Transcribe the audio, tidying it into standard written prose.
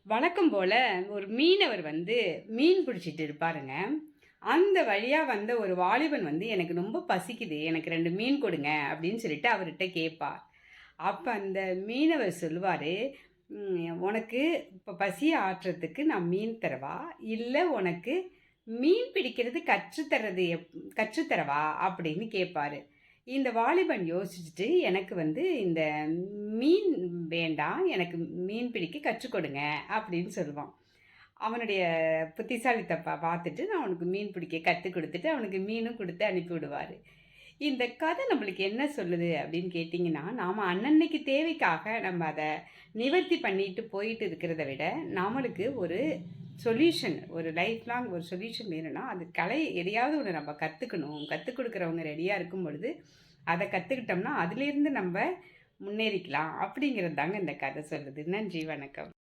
வழக்கம் போல ஒரு மீனவர் வந்து மீன் பிடிச்சிட்டு இருப்பாருங்க. அந்த வழியா வந்த ஒரு வாலிபன் வந்து, "எனக்கு ரொம்ப பசிக்குது. எனக்கு 2 மீன் கொடுங்க" அப்படின்னு சொல்லிட்டு அவர்ட்ட கேட்பார். அப்ப அந்த மீனவர் சொல்லுவாரு, "உனக்கு இப்ப பசிய ஆற்றுறதுக்கு நான் மீன் தரவா? இல்ல உனக்கு மீன் பிடிக்கிறது கற்று தரவா?" அப்படின்னு கேட்பாரு. இந்த வாலிபன் யோசிச்சுட்டு, "எனக்கு வந்து இந்த மீன் வேண்டாம். எனக்கு மீன் பிடிக்க கற்றுக் கொடுங்க" அப்படின்னு சொல்லுவான். அவனுடைய புத்திசாலித்தனத்த பார்த்துட்டு, நான் அவனுக்கு மீன் பிடிக்க கத்துக் குடுத்துட்டு, அவனுக்கு மீனும் குடுத்து அனுப்பி விடுவாரு. இந்த கதை நம்மளுக்கு என்ன சொல்லுது அப்படின்னு கேட்டீங்கன்னா, நாம அன்னன்னைக்கு தேவைக்காக நம்ம அத நிவர்த்தி பண்ணிட்டு போயிட்டு இருக்கிறத விட, நம்மளுக்கு ஒரு சொல்யூஷன் ஒரு லைஃப் லாங் ஒரு சொல்யூஷன் வேணும்னா, அது எதையாவது ஒண்ணு நம்ம கத்துக்கணும். கத்துக் குடுக்குறவங்க ரெடியா இருக்கும் பொழுது, அத கத்துக்கிட்டோம்னா, அதிலேருந்து நம்ப முன்னேறிக்கலாம். அப்படிங்கிறது தாங்க இந்த கதை சொல்லுது. நன்றி, வணக்கம்.